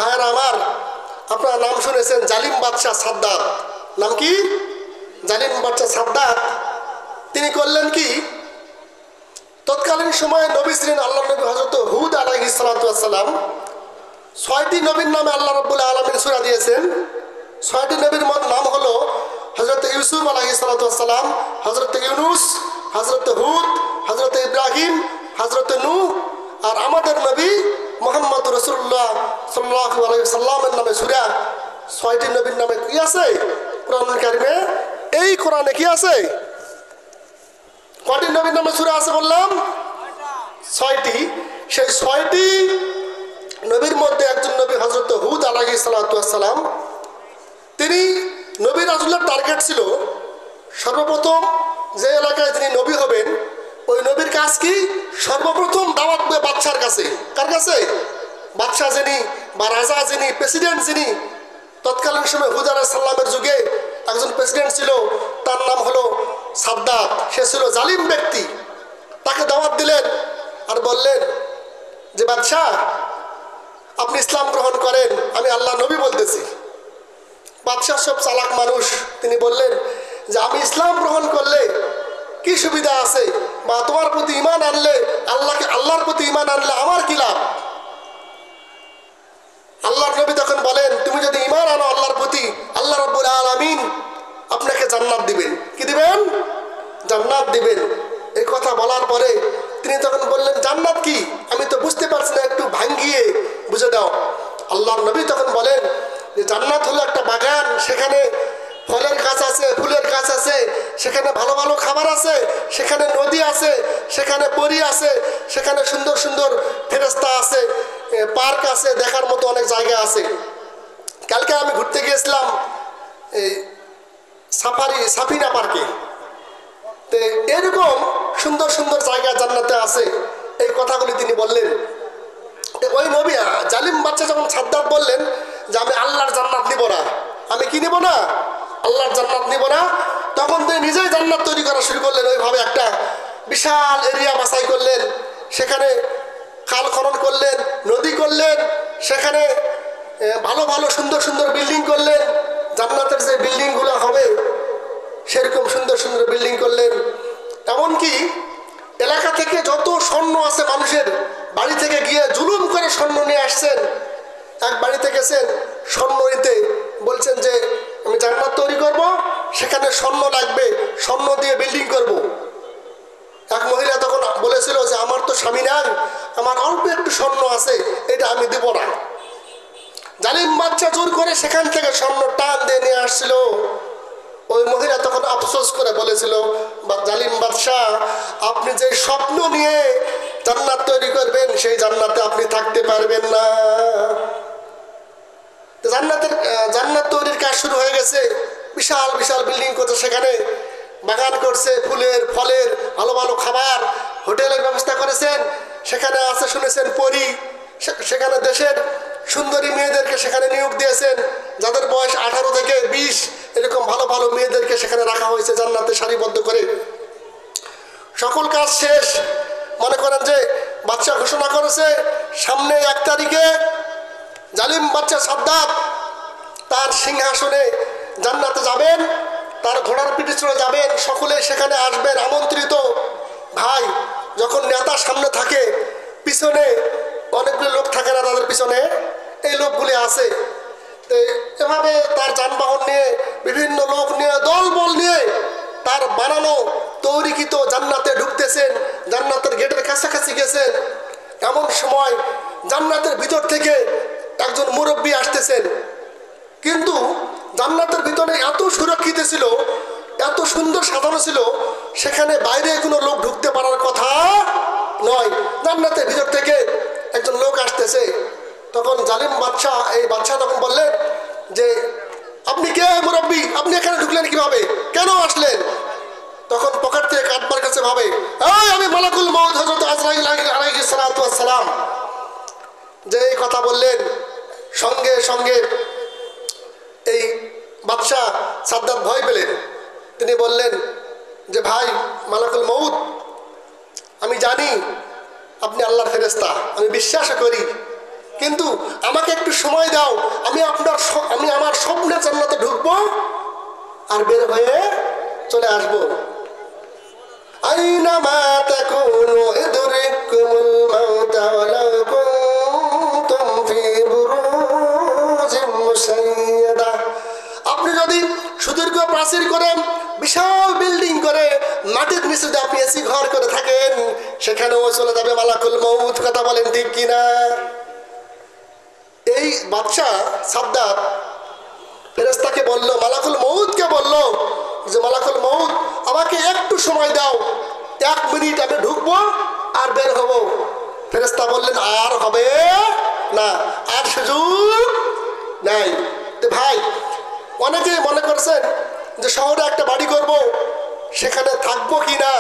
ভাইয়েরা আমার, আপনারা নাম শুনেছেন জালিম বাদশাহ সাদ্দাত। নাম কি? জালিম বাদশাহ সাদ্দাত। তিনি করলেন কি, তৎকালীন সময়ে নবী ছিলেন আল্লাহ নবী হযরত হুদ আলাইহিস সালাতু ওয়াস সালাম। 6টি নবীর নামে আল্লাহ রাব্বুল আলামিন সূরা দিয়েছেন। 6টি নবীর নাম হলো হযরত ইউসুফ আলাইহিস সালাতু ওয়াস সালাম, হযরত ইউনুস, হযরত হুদ, হযরত ইব্রাহিম, হযরত নূহ, আর আমাদের নবী মুহাম্মদ রাসূলুল্লাহ সাল্লাল্লাহু আলাইহি ওয়াসাল্লামের নামে সূরা। 6টি নবীর নামে কি আছে কোরআনুল কারীমে? এই কোরআনে কি আছে? কয়টি নবীর নামে সূরা আছে বললাম? 6টি। সেই 6টি নবীর মধ্যে একজন নবী হযরত হুদ আলাইহিস সালাতু ওয়াস সালাম। তিনি নবী রাসূলের টার্গেট ছিল সর্বপ্রথম যে এলাকায় তিনি নবী হবেন ওই নবীর কাজ কি, সর্বপ্রথম দাওয়াত দেবে বাদশার কাছে। কার কাছে? বাদশা যিনি বা রাজা যিনি, প্রেসিডেন্ট যিনি। তৎকালীন সময় হুদ আলাইহিস সালামের যুগে একজন প্রেসিডেন্ট ছিল, তার নাম হলো সাদ্দাত। সে ছিল জালিম ব্যক্তি। তাকে দাওয়াত দিলেন আর বললেন যে বাদশাহ, আপনি ইসলাম গ্রহণ করেন, আমি আল্লাহ নবী বলতেছি। বাদশাহ সব চালাক মানুষ, তিনি বললেন যে আমি ইসলাম গ্রহণ করলে কি সুবিধা আছে, বা তোমার প্রতি ঈমান আনলে, আল্লাহর প্রতি ঈমান আনলে আমার কি লাভ? আল্লাহর নবী তখন বলেন, তুমি যদি ঈমান আনো আল্লাহর প্রতি, আল্লাহ রাব্বুল আলামিন আপনাকে জান্নাত দিবেন। কি দিবেন? জান্নাত দিবেন। এই কথা বলার পরে তিনি তখন বললেন, জান্নাত কি? আমি তো বুঝতে পারছি না, একটু ভাঙ্গিয়ে বুঝে দাও। আল্লাহর নবী তখন বলেন যে জান্নাত হলো একটা বাগান, সেখানে ফলের গাছ আছে, ফুলের গাছ আছে, সেখানে ভালো ভালো খাবার আছে, সেখানে নদী আছে, সেখানে পরী আছে, সেখানে সুন্দর সুন্দর ফেরেশতা আছে, পার্ক আছে, দেখার মতো অনেক জায়গা আছে। কালকে আমি ঘুরতে গিয়েছিলাম এই সাফিনা পার্কে। তো এরকম সুন্দর সুন্দর জায়গা জান্নাতে আছে। এই কথাগুলি তিনি বললেন। ওই নবী জালিম বাদশা যখন সাদ্দাত বললেন যে আমি আল্লাহর জান্নাত নিব না, আমি কি নিব না? আল্লাহর জান্নাত নিব না, তখন তিনি নিজেই জান্নাত তৈরি করা শুরু করলেন। ওইভাবে একটা বিশাল এরিয়া বাছাই করলেন, সেখানে খাল খনন করলেন, নদী করলেন, সেখানে ভালো ভালো সুন্দর সুন্দর বিল্ডিং করলেন। জান্নাতের যে বিল্ডিংগুলো হবে সেরকম সুন্দর সুন্দর বিল্ডিং করলেন। এমনকি এলাকা থেকে যত স্বর্ণ আছে মানুষের, বাড়ি থেকে গিয়ে জুলুম করে স্বর্ণ নিয়ে আসছেন। এক বাড়িতে গেছেন স্বর্ণ নিতে, বলছেন যে আমি জান্নাত তৈরি করব, সেখানে স্বর্ণ লাগবে, স্বর্ণ দিয়ে বিল্ডিং করব। এক মহিলা তখন বলেছিল যে আমার তো স্বামী নাই, আমার অল্প একটু স্বর্ণ আছে, এটা আমি দেব না। জালিম বাদশা জোর করে সেখান থেকে স্বর্ণ টান দিয়ে নিয়ে আসছিল। ওই মহিলা তখন আফসোস করে বলেছিল, জালিম বাদশাহ, আপনি যে স্বপ্ন নিয়ে জান্নাত তৈরি করবেন সেই জান্নাতে আপনি থাকতে পারবেন না। জান্নাত তৈরির কাজ শুরু হয়ে গেছে। বিশাল বিশাল বিল্ডিং করছে, সেখানে বাগান করছে, ফুলের ফলের ভালো ভালো খাবার, হোটেলের ব্যবস্থা করেছেন। সেখানে আছে শুনেছেন পরী, সেখানে দেশের সুন্দরী মেয়েদেরকে সেখানে নিয়োগ দিয়েছেন, যাদের বয়স 18 থেকে 20, এরকম ভালো ভালো মেয়েদেরকে সেখানে রাখা হয়েছে জান্নাতে সারিবদ্ধ করে। সকল কাজ শেষ। মনে করেন যে বাদশা ঘোষণা করেছে সামনে 1 তারিখে জালিম বাদশা সাদ্দাত তার সিংহাসনে জান্নাতে যাবেন, তার ঘোড়ার পিঠে চড়ে যাবেন, সকলে সেখানে আসবেন আমন্ত্রিত। ভাই, যখন নেতা সামনে থাকে, পিছনে অনেকগুলো লোক থাকে না, তাদের পিছনে এই লোকগুলি আছে। এভাবে তার যানবাহন নিয়ে, বিভিন্ন লোক নিয়ে, দলবল নিয়ে তার বানানো তৈরিকৃত জান্নাতে ঢুকতেছেন, জান্নাতের গেটের কাছাকাছি গেছেন। এমন সময় জান্নাতের ভিতর থেকে একজন মুরব্বী আসতেছেন। কিন্তু জান্নাতের ভিতরে এত সুরক্ষিত ছিল, এত সুন্দর সাজানো ছিল, সেখানে বাইরে কোনো লোক ঢুকতে পারার কথা নয়। জান্নাতের ভিতর থেকে একজন লোক আসতেছে। তখন জালিম বাদশা, এই বাদশা তখন বললেন যে আপনি কে মুরব্বী, আপনি এখানে ঢুকলেন কিভাবে, কেন আসলেন? তখন পকেট থেকে কাটবার কাছে ভাবে, আমি মালাকুল মউত হযরত আজরাইল আলাইহিস সালাতু ওয়াস সালাম। যে এই কথা বললেন, সঙ্গে সঙ্গে এই বাদশা সাদ্দাত ভয় পেলেন। তিনি বললেন যে ভাই মালাকুল মউত, আমি জানি আপনি আল্লাহর ফেরেশতা, আমি বিশ্বাস করি, কিন্তু আমাকে একটু সময় দাও, আমি আমার স্বপ্নের জান্নাতে ঢুকবো আর বের হয়ে চলে আসবো। আইনামা তাকুনু ইদরিকুমুল মাউতা ওয়ালাউ কুনতুম ফি বুরুজিম মুশাইয়াদা। আপনি যদি সুদীর্ঘ প্রাচীর করেন, বিশাল বিল্ডিং করে মাটির নিচে যদি আপনি এসি ঘর করে থাকেন, সেখানেও চলে যাবে মালাকুল মউত। কথা বলেন ঠিক কিনা? এই বাদশা সাদ্দাত ফেরেশতাকে বলল, মালাকুল মউতকে বলল যে মালাকুল মউত আমাকে একটু সময় দাও, 1 মিনিট আমি ঢুকবো আর বের হব। ফেরেশতা বললেন আর হবে না, আর সুযোগ নাই। তো ভাই, অনেকেই মনে করছেন যে শহরে একটা বাড়ি করব, সেখানে থাকবো কি না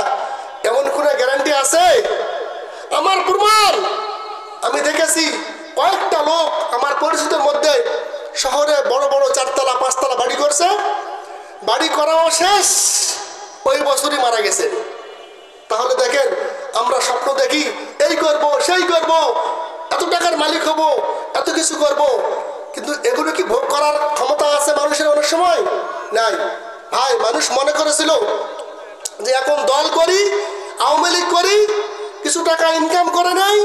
এমন কোনো গ্যারান্টি আছে? আমার প্রমাণ আমি দেখেছি, কয়েকটা লোক আমার পরিচিতের মধ্যে শহরে বড় বড় 4তলা 5তলা বাড়ি করছে, বাড়ি করাও শেষ, ওই বছরই মারা গেছে। তাহলে দেখেন, আমরা স্বপ্ন দেখি এই করব সেই করব, এত টাকার মালিক হব, এত কিছু করব, কিন্তু এগুলো কি ভোগ করার ক্ষমতা আছে মানুষের? অনেক সময় নাই। ভাই, মানুষ মনে করেছিল যে এখন দল করি, আওয়ামী লীগ করি, কিছু টাকা ইনকাম করে নেই,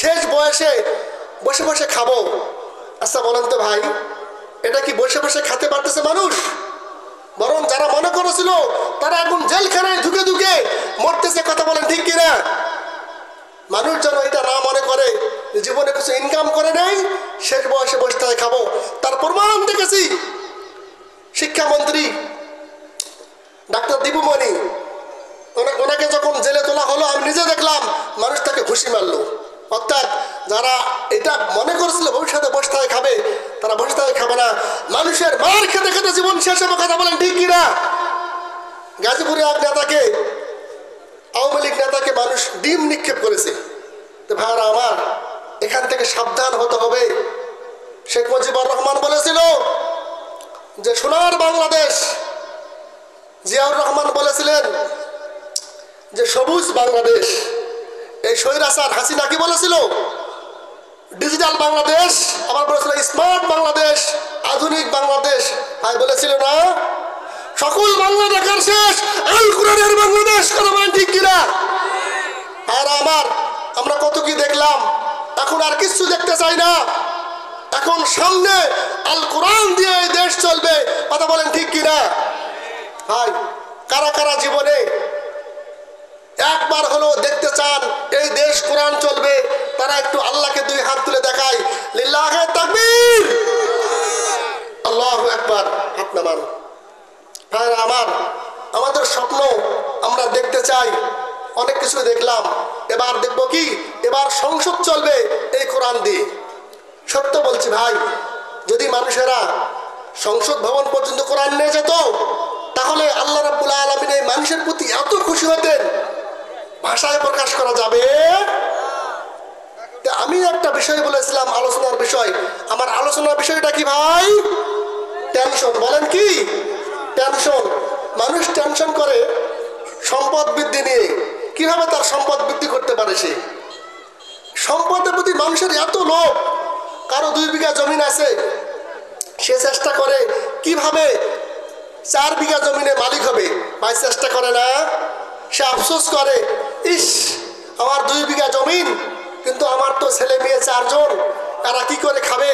শেষ বয়সে বসে বসে খাবো। আচ্ছা বলেন তো ভাই, এটা কি বসে বসে খেতে পারতেছে মানুষ? বরং যারা মনে করেছিল তারা এখন জেলখানায় ঢুকে ঢুকে মরতেছে। কথা বলেন ঠিক কিনা? মানুষ যেন এটা না মনে করে জীবনে কিছু ইনকাম করে নেই, শেষ বয়সে বসতে হয় খাবো। তার প্রমাণ দেখেছি। শিক্ষামন্ত্রী ডাক্তার দীপুমণি, ওনাকে যখন জেলে তোলা হলো, আমি নিজে দেখলাম মানুষ তাকে ঘুষি মারলো। অর্থাৎ যারা এটা মনে করেছিল ভবিষ্যতে বসতে হয় খাবে, তারা বসতে হয় খাবে না। মানুষের মার খেতে খেতে জীবন শেষ হবে। কথা বলেন ঠিক কিনা? গাজীপুরে এক নেতাকে, আওয়ামী লীগ নেতাকে মানুষ ডিম নিক্ষেপ করেছে। তো ভাইরা আমার, এখান থেকে সাবধান হতে হবে। শেখ মুজিবুর রহমান বলেছিল যে সোনার বাংলাদেশ, জিয়াউর রহমান বলেছিলেন যে সবুজ বাংলাদেশ, এই স্বৈরাচার হাসিনা কি বলেছিল? ডিজিটাল বাংলাদেশ, আবার বলেছিল স্মার্ট বাংলাদেশ, আধুনিক বাংলাদেশ। ভাই বলেছিল না, সকল বাংলা দেখার শেষ আল কোরআনের বাংলাদেশ। কথা বলেন ঠিক কিনা? আর আমরা কত কি দেখলাম, এখন আর কিছু দেখতে চাই না। এখন সামনে আল কোরআন দিয়ে এই দেশ চলবে। কথা বলেন ঠিক কিনা? ভাই, কারা কারা জীবনে একবার হলো দেখতে চান এই দেশ কোরআন চলবে, তারা একটু আল্লাহকে 2 হাত তুলে দেখায়, লিল্লাহে তাকবীর, আল্লাহু আকবার, হাত নামান। ভাইরা আমার, আমাদের স্বপ্ন আমরা দেখতে চাই, অনেক কিছু দেখলাম। এবার দেখবো কি, এবার সংসদ চলবে এই কোরআন দিয়ে। সত্য বলছি ভাই, যদি মানুষেরা সংসদ ভবন পর্যন্ত কোরআন নিয়ে যেত, তাহলে আল্লাহ রাব্বুল আলামিন এই মানুষের প্রতি এত খুশি হতেন, ভাষায় প্রকাশ করা যাবে। আমি একটা বিষয় বলেছিলাম, আলোচনার বিষয়। আমার আলোচনার বিষয়টা কি ভাই? টেনশন। বলেন কি? টেনশন। মানুষ টেনশন করে সম্পদ বৃদ্ধি নিয়ে, কিভাবে তার সম্পদ বৃদ্ধি করতে পারে। সে সম্পদের প্রতি মানুষের এত লোভ। কারো 2 বিঘা জমিন আছে, সে চেষ্টা করে কিভাবে 4 বিঘা জমিনে মালিক হবে। ভাই চেষ্টা করে না? সে আফসোস করে, ইস আমার 2 বিঘা জমিন, কিন্তু আমার তো ছেলে মেয়ে 4 জন, এরা কি করে খাবে।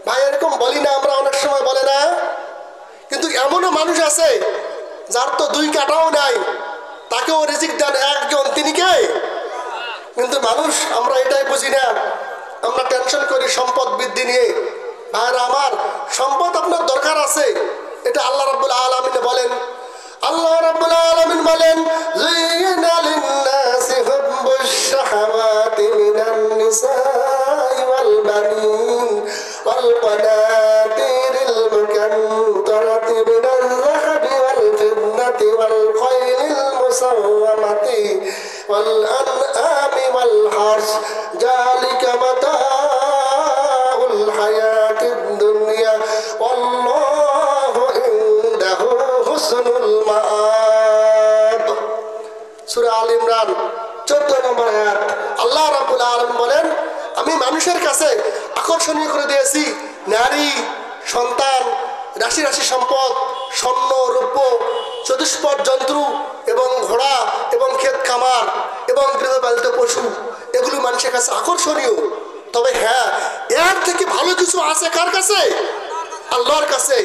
ভাই এরকম বলি না আমরা? অনেক সময় বলে না? কিন্তু এমনও মানুষ আছে যার তো 2 কাঠাও নাই, তাকেও রিজিক দেন একজন, তিনি কে? কিন্তু মানুষ আমরা এটাই বুঝি না, আমরা টেনশন করি সম্পদ বৃদ্ধি নিয়ে। ভাইরা আমার, সম্পদ আপনার দরকার আছে, এটা আল্লাহ রাব্বুল আলামিন বলেন। আল্লাহ রাব্বুল আলামিন বলেন, যায়্যানা লিন-নাসি হুব্বুশ শাহাওয়াতি মিনান নিসাই ওয়াল বানিন ওয়াল কানাতিরিল মুকান্তারাতি মিনাল যাহাবি ওয়াল ফিদ্দাতি ওয়াল খায়লিল মুসাওওয়ামাতি ওয়াল আনআমি ওয়াল হারস যালিকা মাতাউল হায়াতিদ দুনিয়া ওয়াল্লাহু ইনদাহু হুসনুল মাআব। সূরা আল ইমরান 14 নম্বর আয়াত। আল্লাহ রাব্বুল আলামিন বলেন, আমি মানুষের কাছে আকর্ষণীয় করে দিয়েছি। নারী, সন্তান, রাশি রাশি সম্পদ, স্বর্ণ, রৌপ্য, চতুষ্পদ জন্তু এবং ঘোড়া এবং ক্ষেত খামার এবং গৃহপালিত পশু, এগুলো মানুষের কাছে আকর্ষণীয়। তবে হ্যাঁ, এর থেকে ভালো কিছু আছে কার কাছে? আল্লাহর কাছে।